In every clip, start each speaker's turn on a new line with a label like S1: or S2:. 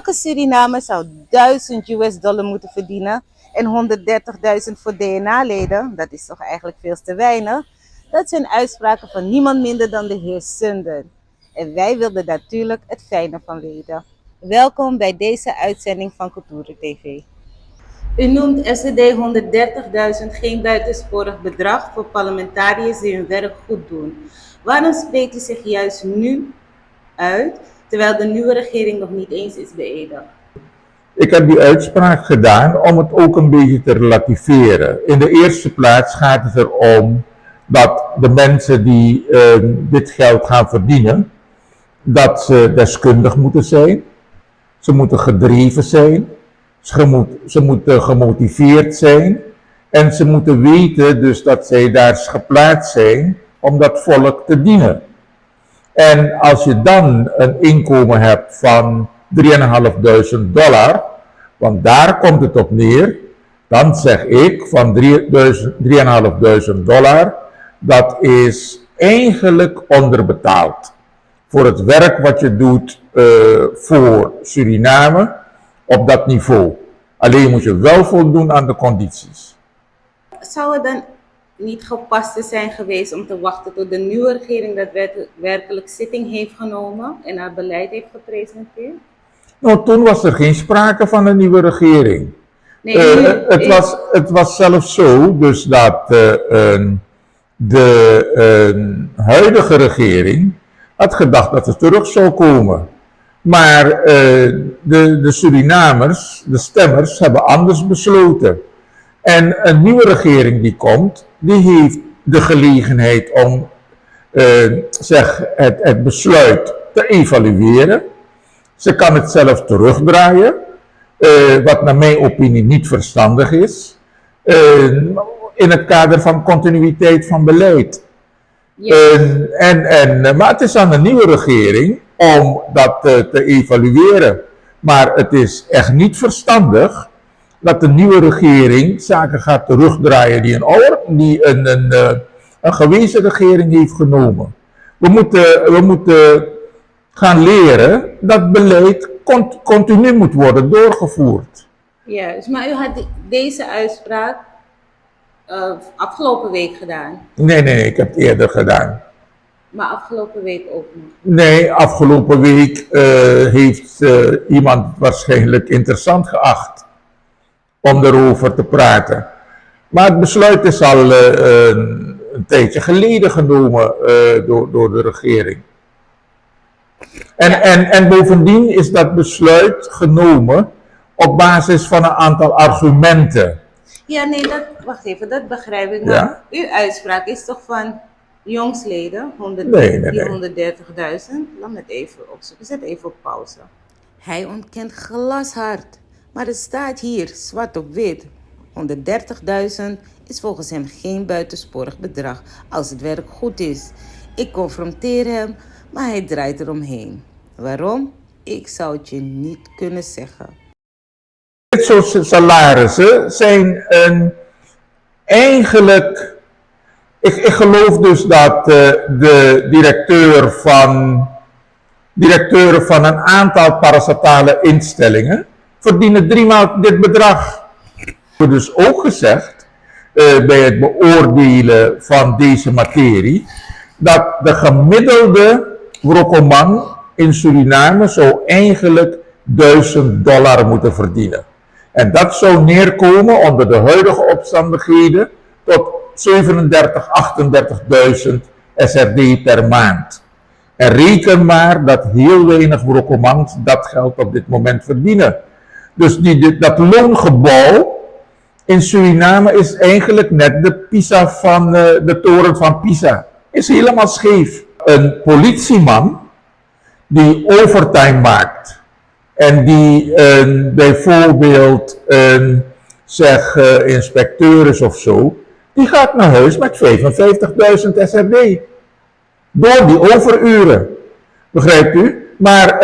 S1: Elke Surinamer zou $1000 moeten verdienen en 130.000 voor DNA-leden. Dat is toch eigenlijk veel te weinig. Dat zijn uitspraken van niemand minder dan de heer Sunder. En wij wilden natuurlijk het fijne van weten. Welkom bij deze uitzending van Cultuur TV. U noemt SED 130.000 geen buitensporig bedrag voor parlementariërs die hun werk goed doen. Waarom spreekt u zich juist nu uit, terwijl de nieuwe regering nog niet eens is beëdigd?
S2: Ik heb die uitspraak gedaan om het ook een beetje te relativeren. In de eerste plaats gaat het erom dat de mensen die dit geld gaan verdienen, dat ze deskundig moeten zijn, ze moeten gedreven zijn, ze moeten gemotiveerd zijn en ze moeten weten dus dat zij daar geplaatst zijn om dat volk te dienen. En als je dan een inkomen hebt van $3.500, want daar komt het op neer, dan zeg ik van $3.500, dat is eigenlijk onderbetaald voor het werk wat je doet voor Suriname op dat niveau. Alleen moet je wel voldoen aan de condities.
S1: Zou het dan niet gepaster zijn geweest om te wachten tot de nieuwe regering daadwerkelijk zitting heeft genomen en haar beleid heeft gepresenteerd?
S2: Nou, toen was er geen sprake van een nieuwe regering.
S1: Nee,
S2: het was zelfs zo dus dat de huidige regering had gedacht dat het terug zou komen. Maar de Surinamers, de stemmers, hebben anders besloten. En een nieuwe regering die komt, die heeft de gelegenheid om het besluit te evalueren. Ze kan het zelf terugdraaien, wat naar mijn opinie niet verstandig is, in het kader van continuïteit van beleid.
S1: Ja.
S2: Maar het is aan de nieuwe regering om dat te evalueren. Maar het is echt niet verstandig dat de nieuwe regering zaken gaat terugdraaien die een gewezen regering heeft genomen. We moeten gaan leren dat beleid continu moet worden doorgevoerd.
S1: Juist, maar u had deze uitspraak afgelopen week gedaan.
S2: Nee, ik heb het eerder gedaan.
S1: Maar afgelopen week ook nog?
S2: Nee, afgelopen week heeft iemand waarschijnlijk interessant geacht om erover te praten. Maar het besluit is al een tijdje geleden genomen door de regering. En bovendien is dat besluit genomen op basis van een aantal argumenten.
S1: Ja, nee, wacht even, dat begrijp ik. Maar
S2: Ja?
S1: uw uitspraak is toch van jongsleden,
S2: Nee.
S1: 130.000? Laat me het even opzoeken, zet even op pauze. Hij ontkent glashard, maar het staat hier, zwart op wit. 130.000 is volgens hem geen buitensporig bedrag als het werk goed is. Ik confronteer hem, maar hij draait eromheen. Waarom? Ik zou het je niet kunnen zeggen.
S2: Dit soort salarissen zijn eigenlijk. Ik geloof dus dat de directeuren van een aantal parastatale instellingen verdienen 3 maal dit bedrag. Er wordt dus ook gezegd bij het beoordelen van deze materie dat de gemiddelde Wrokoman in Suriname zou eigenlijk $1000 moeten verdienen. En dat zou neerkomen onder de huidige omstandigheden tot 37.000, 38.000 SRD per maand. En reken maar dat heel weinig Wrokomans dat geld op dit moment verdienen. Dus dat loongebouw in Suriname is eigenlijk net de Pisa van de toren van Pisa. Is helemaal scheef. Een politieman die overtime maakt en die bijvoorbeeld inspecteur is of zo, die gaat naar huis met 55.000 SRD. Door die overuren. Begrijpt u? Maar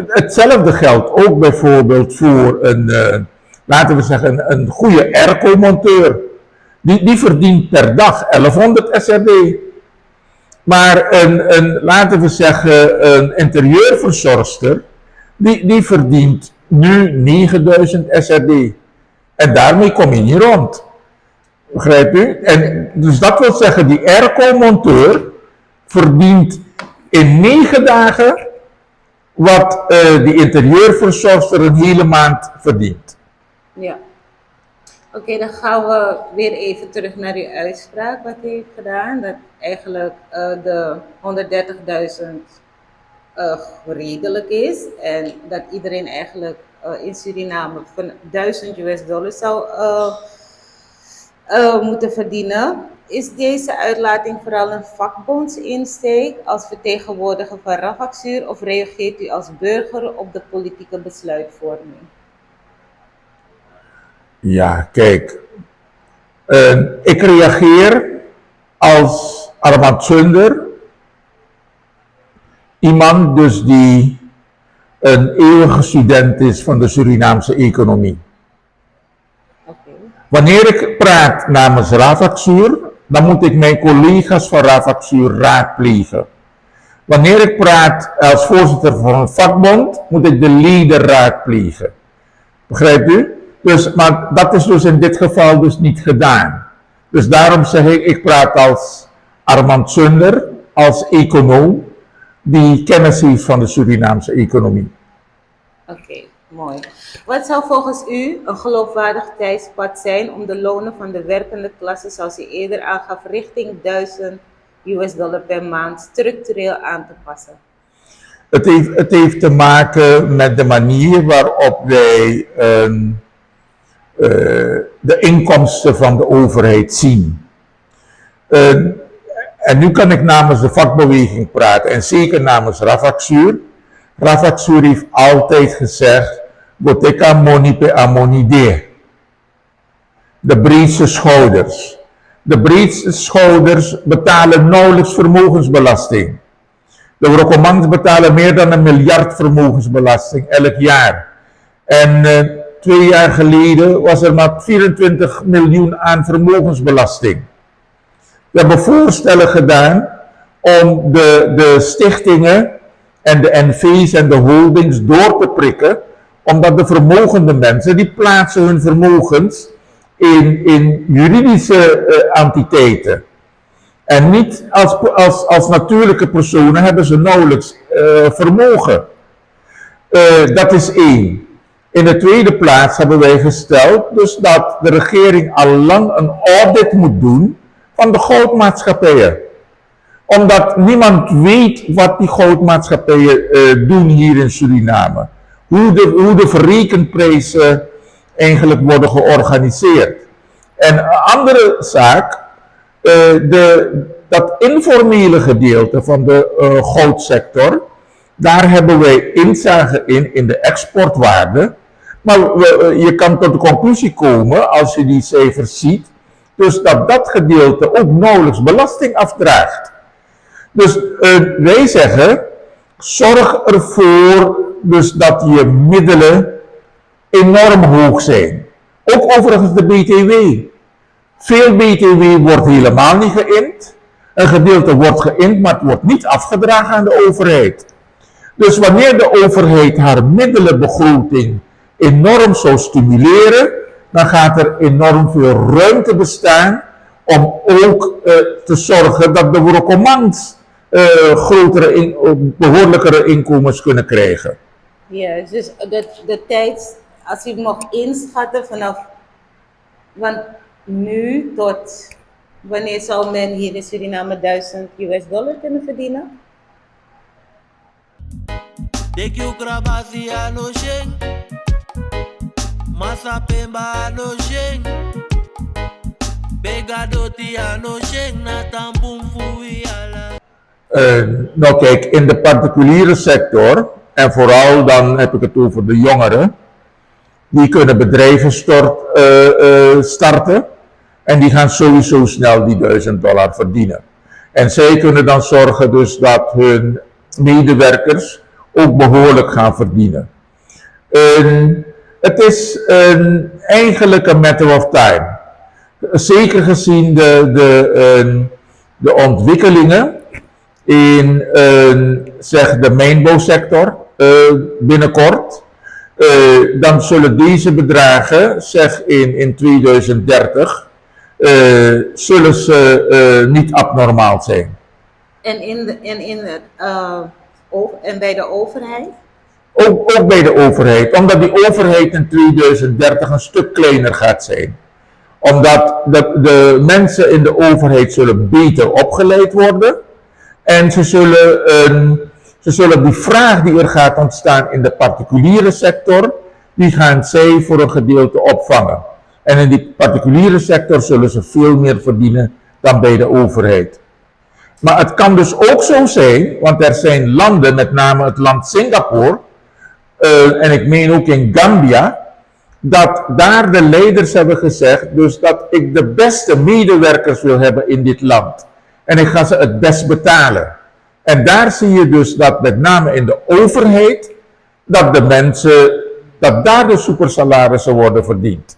S2: hetzelfde geldt ook bijvoorbeeld voor laten we zeggen, een goede airco-monteur. Die verdient per dag 1100 SRD. Maar laten we zeggen, een interieurverzorgster, die verdient nu 9000 SRD. En daarmee kom je niet rond. Begrijpt u? En dus dat wil zeggen, die airco-monteur verdient in 9 dagen wat die interieurverzorgster een hele maand verdient.
S1: Ja. Oké, dan gaan we weer even terug naar uw uitspraak wat u heeft gedaan. Dat eigenlijk de 130.000 redelijk is. En dat iedereen eigenlijk in Suriname van $1000 zou moeten verdienen. Is deze uitlating vooral een vakbondsinsteek als vertegenwoordiger van Rafagzuur of reageert u als burger op de politieke besluitvorming?
S2: Ja, kijk. Ik reageer als Armand Sunder, iemand dus die een eeuwige student is van de Surinaamse economie.
S1: Okay. Wanneer
S2: ik praat namens Rafagzuur, dan moet ik mijn collega's van Rafagzuur raadplegen. Wanneer ik praat als voorzitter van een vakbond, moet ik de leden raadplegen. Begrijpt u? Dus, maar dat is dus in dit geval dus niet gedaan. Dus daarom zeg ik praat als Armand Sunder, als econoom, die kennis heeft van de Surinaamse economie.
S1: Oké, mooi. Wat zou volgens u een geloofwaardig tijdspad zijn om de lonen van de werkende klasse, zoals u eerder aangaf, richting $1000 per maand structureel aan te passen?
S2: Het heeft te maken met de manier waarop wij de inkomsten van de overheid zien. En nu kan ik namens de vakbeweging praten en zeker namens Rafagzuur. Rafagzuur heeft altijd gezegd, Boteka monipe amonide. De breedste schouders. De breedste schouders betalen nauwelijks vermogensbelasting. De Rokomans betalen meer dan $1 miljard vermogensbelasting elk jaar. En 2 jaar geleden was er maar 24 miljoen aan vermogensbelasting. We hebben voorstellen gedaan om de stichtingen en de NV's en de holdings door te prikken, omdat de vermogende mensen, die plaatsen hun vermogens in juridische entiteiten. En niet als natuurlijke personen hebben ze nauwelijks vermogen. Dat is 1. In de tweede plaats hebben wij gesteld dus dat de regering al lang een audit moet doen van de goudmaatschappijen. Omdat niemand weet wat die goudmaatschappijen doen hier in Suriname. Hoe de verrekenprijzen eigenlijk worden georganiseerd. En een andere zaak, dat informele gedeelte van de goudsector, daar hebben wij inzage in de exportwaarde. Maar je kan tot de conclusie komen, als je die cijfers ziet, dus dat gedeelte ook nauwelijks belasting afdraagt. Dus wij zeggen, zorg ervoor dus dat je middelen enorm hoog zijn. Ook overigens de BTW. Veel BTW wordt helemaal niet geïnd. Een gedeelte wordt geïnd, maar het wordt niet afgedragen aan de overheid. Dus wanneer de overheid haar middelenbegroting enorm zou stimuleren, dan gaat er enorm veel ruimte bestaan om ook te zorgen dat de Rokomans behoorlijkere inkomens kunnen krijgen.
S1: Ja, dus de tijd, als u mag inschatten want nu tot wanneer zou men hier in Suriname $1000 kunnen verdienen?
S2: Nou kijk, in de particuliere sector, en vooral dan heb ik het over de jongeren, die kunnen bedrijven starten en die gaan sowieso snel die $1000 verdienen. En zij kunnen dan zorgen dus dat hun medewerkers ook behoorlijk gaan verdienen. Het is eigenlijk een matter of time. Zeker gezien de ontwikkelingen in zeg de mijnbouwsector binnenkort. Dan zullen deze bedragen, zeg in 2030, zullen ze niet abnormaal zijn.
S1: En bij de overheid?
S2: Ook bij de overheid, omdat die overheid in 2030 een stuk kleiner gaat zijn. Omdat de mensen in de overheid zullen beter opgeleid worden en ze zullen die vraag die er gaat ontstaan in de particuliere sector, die gaan zij voor een gedeelte opvangen. En in die particuliere sector zullen ze veel meer verdienen dan bij de overheid. Maar het kan dus ook zo zijn, want er zijn landen, met name het land Singapore, en ik meen ook in Gambia, dat daar de leiders hebben gezegd, dus dat ik de beste medewerkers wil hebben in dit land. En ik ga ze het best betalen. En daar zie je dus dat met name in de overheid, dat de mensen, dat daar de supersalarissen worden verdiend.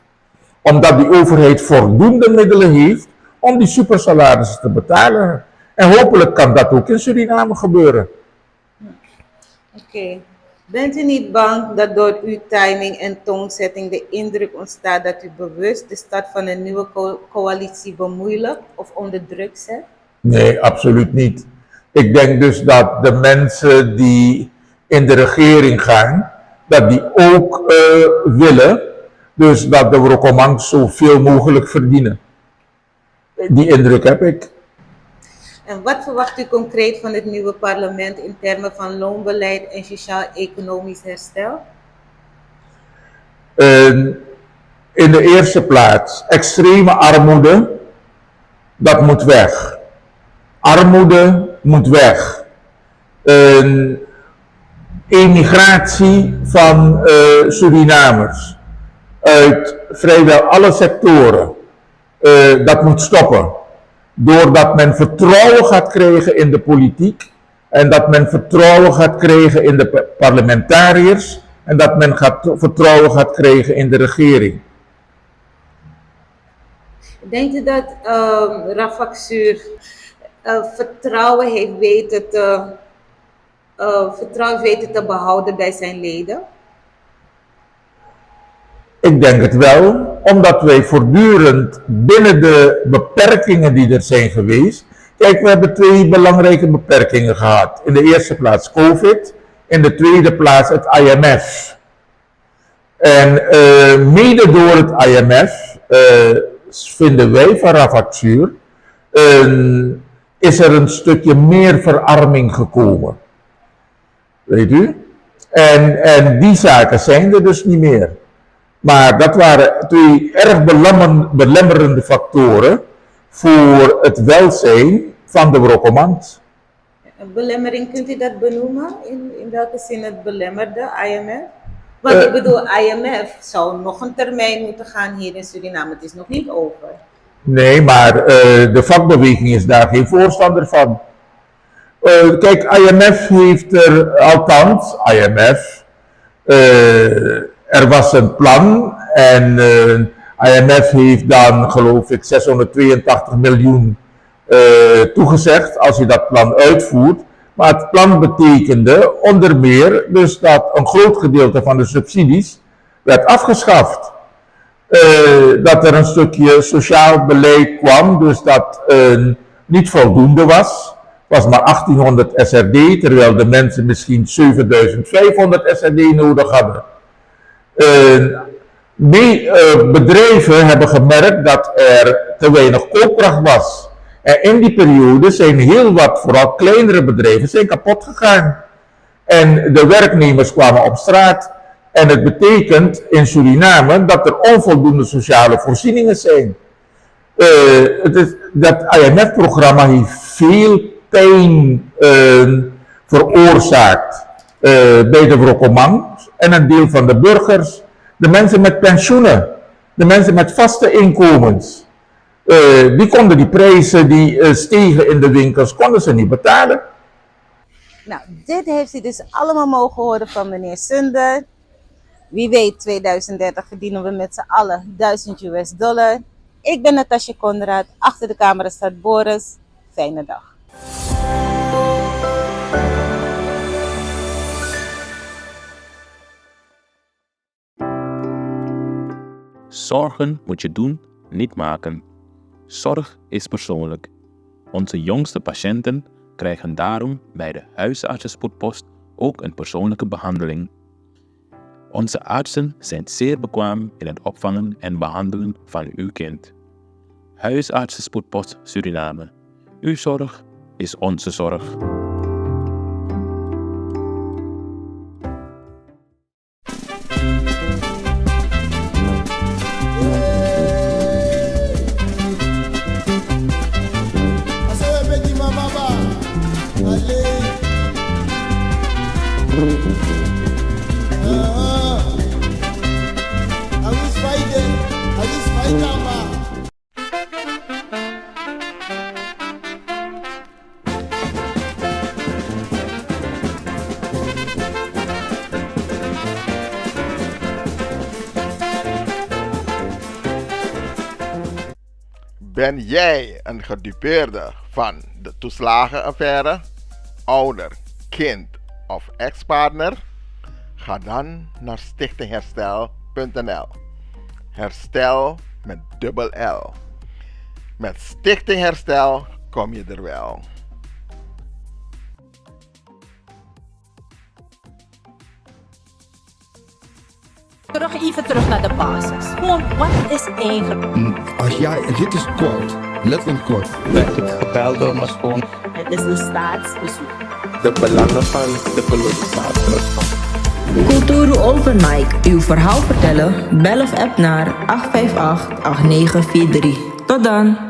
S2: Omdat die overheid voldoende middelen heeft om die supersalarissen te betalen. En hopelijk kan dat ook in Suriname gebeuren.
S1: Oké. Bent u niet bang dat door uw timing en toonzetting de indruk ontstaat dat u bewust de start van een nieuwe coalitie bemoeilijkt of onder druk zet?
S2: Nee, absoluut niet. Ik denk dus dat de mensen die in de regering gaan, dat die ook willen, dus dat de Rokomangs zoveel mogelijk verdienen. Die indruk heb ik.
S1: En wat verwacht u concreet van het nieuwe parlement in termen van loonbeleid en sociaal-economisch herstel?
S2: In de eerste plaats, extreme armoede, dat moet weg. Armoede moet weg. Emigratie van Surinamers uit vrijwel alle sectoren, dat moet stoppen. Doordat men vertrouwen gaat krijgen in de politiek en dat men vertrouwen gaat krijgen in de parlementariërs en dat men vertrouwen gaat krijgen in de regering.
S1: Denkt u dat Raffaxur vertrouwen heeft weten te behouden bij zijn leden?
S2: Ik denk het wel, omdat wij voortdurend binnen de beperkingen die er zijn geweest. Kijk, we hebben twee belangrijke beperkingen gehad. In de eerste plaats COVID, in de tweede plaats het IMF. En mede door het IMF, vinden wij van Raffaxur, is er een stukje meer verarming gekomen. Weet u? En die zaken zijn er dus niet meer. Maar dat waren twee erg belemmerende factoren voor het welzijn van de Rokomangs.
S1: Een belemmering, kunt u dat benoemen? In welke zin het belemmerde, IMF? Want ik bedoel, IMF zou nog een termijn moeten gaan hier in Suriname. Het is nog niet over. Nee,
S2: maar de vakbeweging is daar geen voorstander van. Kijk, IMF heeft er, althans, er was een plan en IMF heeft dan, geloof ik, 682 miljoen toegezegd als je dat plan uitvoert. Maar het plan betekende onder meer dus dat een groot gedeelte van de subsidies werd afgeschaft. Dat er een stukje sociaal beleid kwam, dus dat niet voldoende was. Het was maar 1800 SRD, terwijl de mensen misschien 7500 SRD nodig hadden. Bedrijven hebben gemerkt dat er te weinig koopkracht was. En in die periode zijn heel wat, vooral kleinere bedrijven, zijn kapot gegaan. En de werknemers kwamen op straat. En het betekent in Suriname dat er onvoldoende sociale voorzieningen zijn. Dat IMF-programma heeft veel pijn veroorzaakt bij de Rokomangs en een deel van de burgers. De mensen met pensioenen, de mensen met vaste inkomens, die konden die prijzen die stegen in de winkels, konden ze niet betalen.
S1: Nou, dit heeft u dus allemaal mogen horen van meneer Sunder. Wie weet, 2030 verdienen we met z'n allen $1000. Ik ben Natasja Conrad, achter de camera staat Boris. Fijne dag.
S3: Zorgen moet je doen, niet maken. Zorg is persoonlijk. Onze jongste patiënten krijgen daarom bij de huisartsenspoedpost ook een persoonlijke behandeling. Onze artsen zijn zeer bekwaam in het opvangen en behandelen van uw kind. Huisartsenspoedpost Suriname. Uw zorg is onze zorg.
S4: Ben jij een gedupeerde van de toeslagenaffaire, ouder, kind of ex-partner? Ga dan naar stichtingherstel.nl. Herstel met dubbel L. Met Stichting Herstel kom je er wel.
S5: Even terug naar de basis. Gewoon, wat is eigenlijk?
S6: Dit is kort. Letterlijk kort.
S7: Werd ik gebeld door mijn schoon.
S5: Het is een staatsbezoek.
S7: De belangen van de verloofd.
S8: Kulturu Open Mic. Uw verhaal vertellen? Bel of app naar 858-8943. Tot dan!